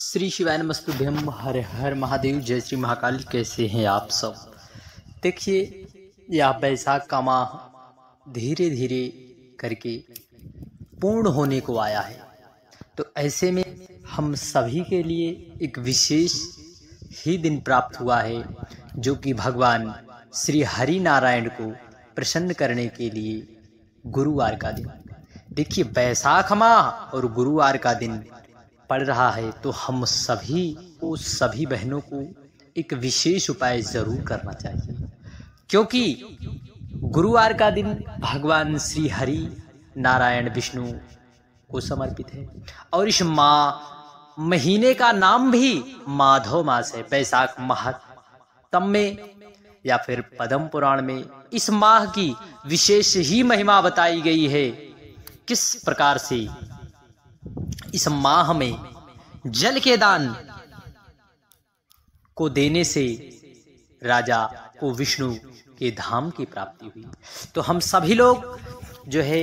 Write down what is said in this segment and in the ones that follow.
श्री शिवाय नमस्तुभ्यम। हर हर महादेव। जय श्री महाकाल। कैसे हैं आप सब? देखिए, यह बैसाख का माह धीरे धीरे करके पूर्ण होने को आया है। तो ऐसे में हम सभी के लिए एक विशेष ही दिन प्राप्त हुआ है, जो कि भगवान श्री हरि नारायण को प्रसन्न करने के लिए गुरुवार का दिन। देखिए, बैसाख माह और गुरुवार का दिन पड़ रहा है, तो हम सभी बहनों को एक विशेष उपाय जरूर करना चाहिए, क्योंकि गुरुवार का दिन भगवान श्री हरि नारायण विष्णु को समर्पित है। और इस महीने का नाम भी माधव मास है। बैसाख महात्म में या फिर पद्म पुराण में इस माह की विशेष ही महिमा बताई गई है। किस प्रकार से इस माह में जल के दान को देने से राजा को विष्णु के धाम की प्राप्ति हुई। तो हम सभी लोग जो है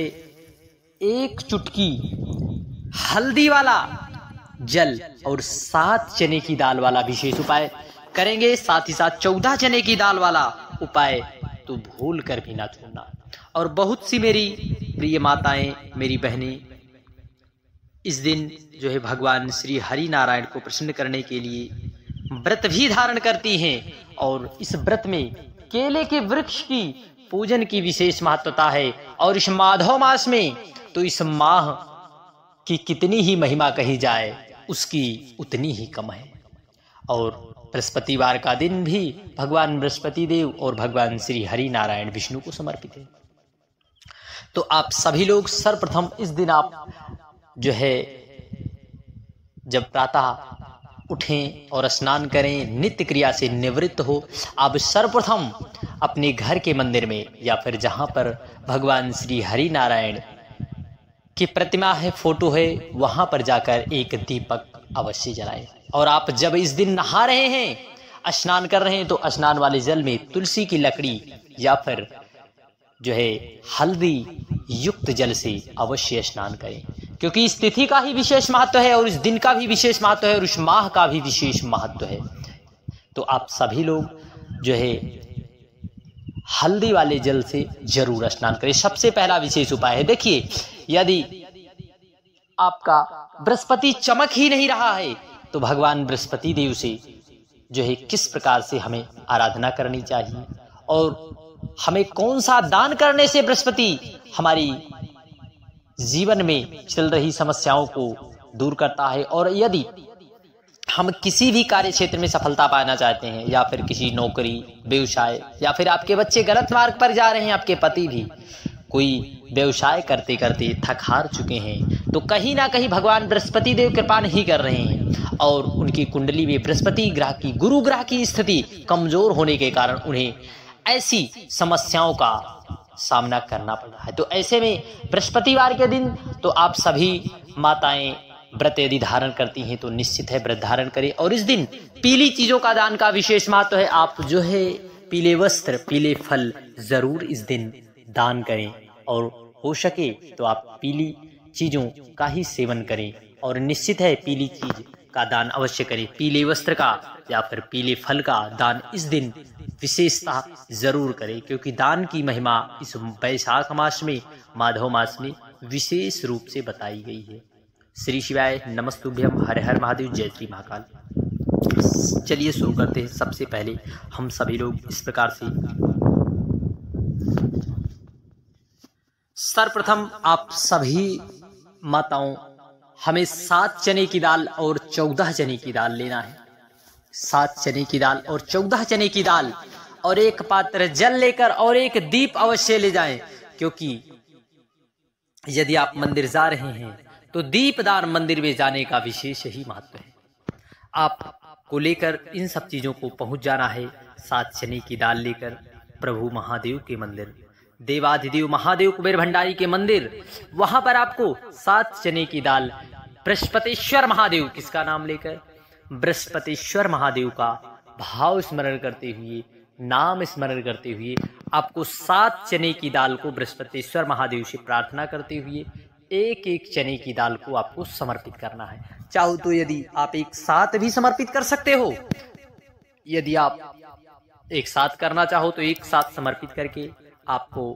एक चुटकी हल्दी वाला जल और 7 चने की दाल वाला विशेष उपाय करेंगे। साथ ही साथ 14 चने की दाल वाला उपाय तो भूल कर भी ना छोड़ना। और बहुत सी मेरी प्रिय माताएं, मेरी बहनें इस दिन जो है भगवान श्री हरि नारायण को प्रसन्न करने के लिए व्रत भी धारण करती हैं। और इस व्रत में केले के वृक्ष की पूजन की विशेष महत्वता है। और इस माधव मास में तो इस माह की कितनी ही महिमा कही जाए, उसकी उतनी ही कम है। और बृहस्पतिवार का दिन भी भगवान बृहस्पति देव और भगवान श्री हरि नारायण विष्णु को समर्पित है। तो आप सभी लोग सर्वप्रथम इस दिन आप जो है जब प्रातः उठें और स्नान करें, नित्य क्रिया से निवृत्त हो, आप सर्वप्रथम अपने घर के मंदिर में या फिर जहां पर भगवान श्री हरि नारायण की प्रतिमा है, फोटो है, वहां पर जाकर एक दीपक अवश्य जलाएं। और आप जब इस दिन नहा रहे हैं, स्नान कर रहे हैं, तो स्नान वाले जल में तुलसी की लकड़ी या फिर जो है हल्दी युक्त जल से अवश्य स्नान करें, क्योंकि इस तिथि का ही विशेष महत्व है और इस दिन का भी विशेष महत्व है और इस माह का भी विशेष महत्व है। तो आप सभी लोग जो है हल्दी वाले जल से जरूर स्नान करें। सबसे पहला विशेष उपाय है। देखिए, यदि आपका बृहस्पति चमक ही नहीं रहा है, तो भगवान बृहस्पति देव से जो है किस प्रकार से हमें आराधना करनी चाहिए और हमें कौन सा दान करने से बृहस्पति हमारी जीवन में चल रही समस्याओं को दूर करता है। और यदि हम किसी भी कार्य क्षेत्र में सफलता पाना चाहते हैं, या फिर किसी नौकरी, व्यवसाय, या फिर आपके बच्चे गलत मार्ग पर जा रहे हैं, आपके पति भी कोई व्यवसाय करते करते थक हार चुके हैं, तो कहीं ना कहीं भगवान बृहस्पति देव कृपा नहीं कर रहे हैं और उनकी कुंडली में बृहस्पति ग्रह की, गुरु ग्रह की स्थिति कमजोर होने के कारण उन्हें ऐसी समस्याओं का सामना करना पड़ रहा है। तो ऐसे में बृहस्पतिवार के दिन तो आप सभी माताएं व्रत यदि धारण करती हैं तो निश्चित है व्रत धारण करें। और इस दिन पीली चीजों का दान का विशेष महत्व है। आप जो है पीले वस्त्र, पीले फल जरूर इस दिन दान करें और हो सके तो आप पीली चीजों का ही सेवन करें। और निश्चित है पीली चीज का दान अवश्य करें। पीले वस्त्र का या फिर पीले फल का दान इस दिन विशेषता जरूर करें, क्योंकि दान की महिमा इस बैसाख मास में, माधव मास में विशेष रूप से बताई गई है। श्री शिवाय नमस्तुभ्यम। हर हर महादेव। जय श्री महाकाल। चलिए शुरू करते हैं। सबसे पहले हम सभी लोग इस प्रकार से सर्वप्रथम आप सभी माताओं हमें 7 चने की दाल और 14 चने की दाल लेना है। 7 चने की दाल और 14 चने की दाल और एक पात्र जल लेकर और एक दीप अवश्य ले जाएं, क्योंकि यदि आप मंदिर जा रहे हैं तो दीपदान मंदिर में जाने का विशेष ही महत्व है। आपको लेकर इन सब चीजों को पहुंच जाना है। 7 चने की दाल लेकर प्रभु महादेव के मंदिर, देवाधिदेव महादेव कुबेर भंडारी के मंदिर, वहां पर आपको 7 चने की दाल बृहस्पतिश्वर महादेव, किसका नाम लेकर? बृहस्पतिश्वर महादेव का भाव स्मरण करते हुए, नाम स्मरण करते हुए आपको 7 चने की दाल को बृहस्पतिश्वर महादेव से प्रार्थना करते हुए एक एक चने की दाल को आपको समर्पित करना है। चाहो तो यदि आप एक साथ भी समर्पित कर सकते हो, यदि आप एक साथ करना चाहो तो एक साथ समर्पित करके आपको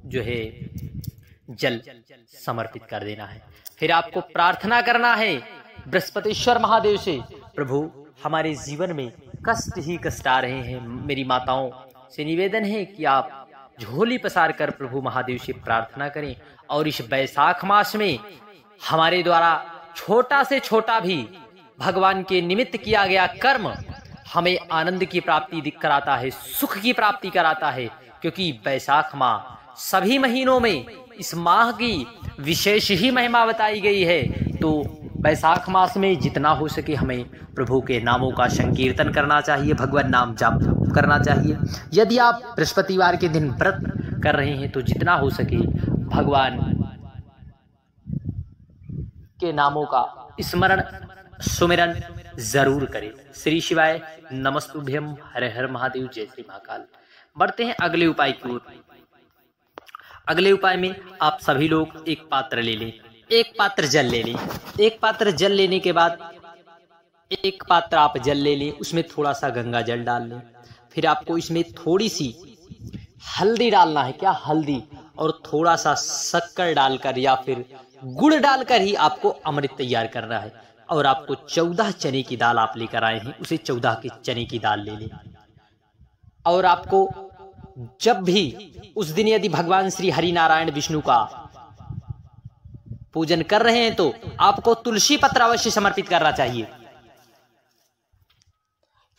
जो है जल समर्पित कर देना है। फिर आपको प्रार्थना करना है बृहस्पतिश्वर महादेव से, प्रभु हमारे जीवन में कष्ट ही कष्ट आ रहे हैं, मेरी माताओं से निवेदन है कि आप झोली पसार कर प्रभु महादेव से प्रार्थना करें और इस बैसाख मास में हमारे द्वारा छोटा से छोटा भी भगवान के निमित्त किया गया कर्म हमें आनंद की प्राप्ति कराता है, सुख की प्राप्ति कराता है। क्योंकि बैसाख माह सभी महीनों में इस माह की विशेष ही महिमा बताई गई है। तो बैसाख मास में जितना हो सके हमें प्रभु के नामों का संकीर्तन करना चाहिए, भगवान नाम जाप करना चाहिए। यदि आप बृहस्पतिवार के दिन व्रत कर रहे हैं तो जितना हो सके भगवान के नामों का स्मरण सुमिरन जरूर करें। श्री शिवाय नमस्तुभ्यम, हर हर महादेव, जय श्री महाकाल। बढ़ते हैं अगले उपाय की ओर। अगले उपाय में आप सभी लोग एक पात्र ले लें, एक पात्र जल ले लें। एक पात्र जल लेने के बाद एक पात्र आप जल ले लें, उसमें थोड़ा सा गंगा जल डाल लें। फिर आपको इसमें थोड़ी सी हल्दी डालना है, क्या हल्दी, और थोड़ा सा शक्कर डालकर या फिर गुड़ डालकर ही आपको अमृत तैयार करना है। और आपको 14 चने की दाल आप लेकर आए हैं, उसे 14 के चने की दाल ले लें। और आपको जब भी उस दिन यदि भगवान श्री हरि नारायण विष्णु का पूजन कर रहे हैं तो आपको तुलसी पत्र अवश्य समर्पित करना चाहिए,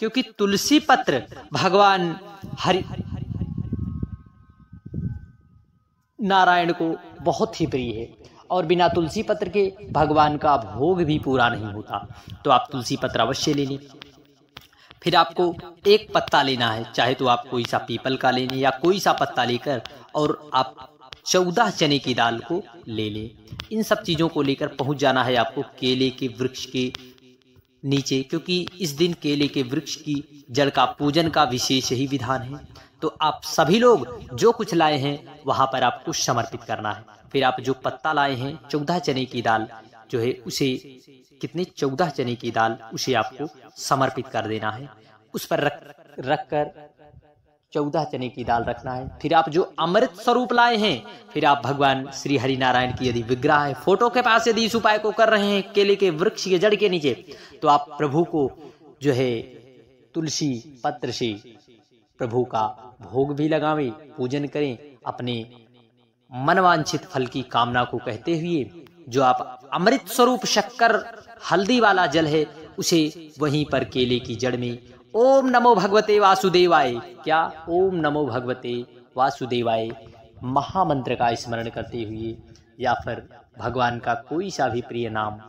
क्योंकि तुलसी पत्र भगवान हरि नारायण को बहुत ही प्रिय है और बिना तुलसी पत्र के भगवान का भोग भी पूरा नहीं होता। तो आप तुलसी पत्र अवश्य ले लें। फिर आपको एक पत्ता लेना है, चाहे तो आप कोई सा पीपल का लें या कोई सा पत्ता लेकर, और आप 14 चने की दाल को ले लें। इन सब चीजों को लेकर पहुंच जाना है आपको केले के वृक्ष के नीचे, क्योंकि इस दिन केले के वृक्ष की जड़ का पूजन का विशेष ही विधान है। तो आप सभी लोग जो कुछ लाए हैं वहां पर आपको समर्पित करना है। फिर आप जो पत्ता लाए हैं 14 चने की दाल जो है उसे कितने 14 चने की दाल उसे आपको समर्पित कर देना है। उस पर रख कर 14 चने की दाल रखना है। फिर आप जो अमृत स्वरूप लाए हैं, फिर आप भगवान श्री हरि नारायण की यदि विग्रह है फोटो के पास यदि इस उपाय को कर रहे हैं केले के वृक्ष के जड़ के नीचे, तो आप प्रभु को जो है तुलसी पत्र से प्रभु का भोग भी लगावें, पूजन करें, अपने मनवांछित फल की कामना को कहते हुए जो आप अमृत स्वरूप शक्कर हल्दी वाला जल है उसे वहीं पर केले की जड़ में ओम नमो भगवते वासुदेवाय, क्या ओम नमो भगवते वासुदेवाय महामंत्र का स्मरण करते हुए या फिर भगवान का कोई सा भी प्रिय नाम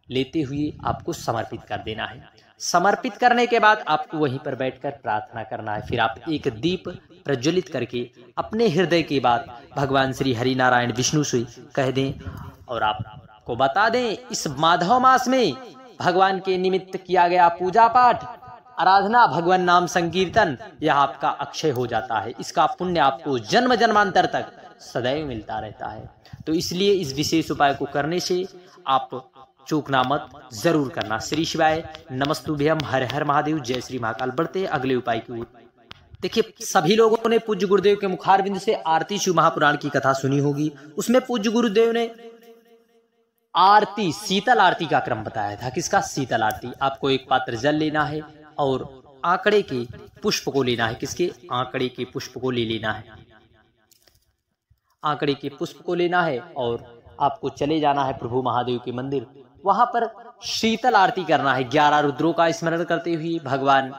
लेते हुए आपको समर्पित कर देना है। समर्पित करने के बाद आपको वहीं पर बैठकर प्रार्थना करना है। फिर आप एक दीप प्रज्वलित करके अपने हृदय की बात भगवान श्री हरि नारायण विष्णु से कह दें और आपको बता दें इस माधव मास में भगवान के निमित्त किया गया पूजा पाठ, आराधना, भगवान नाम संकीर्तन यह आपका अक्षय हो जाता है। इसका पुण्य आपको जन्म जन्मांतर तक सदैव मिलता रहता है। तो इसलिए इस विशेष उपाय को करने से आप चूकना मत जरूर करना। श्री शिवाय नमस्तुभ्यम, हर हर महादेव, जय श्री महाकाल। बढ़ते अगले उपाय की ओर। देखिए सभी लोगों ने पूज्य गुरुदेव के मुखारविंद से आरती शिव महापुराण की कथा सुनी होगी। उसमें पूज्य गुरुदेव ने आरती, शीतल आरती का क्रम बताया था। किसका? शीतल आरती। आपको एक पात्र जल लेना है और आंकड़े के पुष्प को लेना है। किसके? आंकड़े के पुष्प को ले लेना है। आंकड़े के पुष्प को लेना है और आपको चले जाना है प्रभु महादेव के मंदिर। वहां पर शीतल आरती करना है। 11 रुद्रों का स्मरण करते हुए, भगवान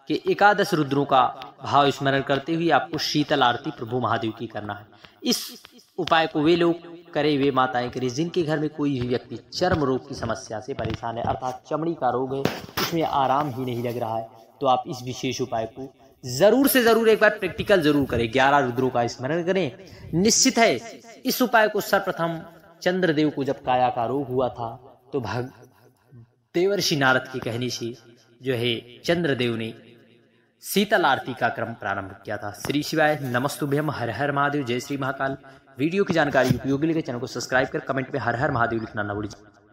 के 11 रुद्रों का भाव स्मरण करते हुए आपको शीतल आरती प्रभु महादेव की करना है। इस उपाय को वे लोग करे, वे माताएं करें जिनके घर में कोई भी व्यक्ति चर्म रोग की समस्या से परेशान है, अर्थात चमड़ी का रोग है, उसमें आराम ही नहीं लग रहा है। तो आप इस विशेष उपाय को जरूर से जरूर एक बार प्रैक्टिकल जरूर करें। 11 रुद्रों का स्मरण करें। निश्चित है इस उपाय को सर्वप्रथम चंद्रदेव को जब काया का रोग हुआ था तो देवर्षि नारद के कहने से जो है चंद्रदेव ने शीतल आरती का क्रम प्रारंभ किया था। श्री शिवाय नमस्तुभ्यम, हर हर महादेव, जय श्री महाकाल। वीडियो की जानकारी उपयोगी लगे चैनल को सब्सक्राइब कर कमेंट में हर हर महादेव लिखना ना भूलिए।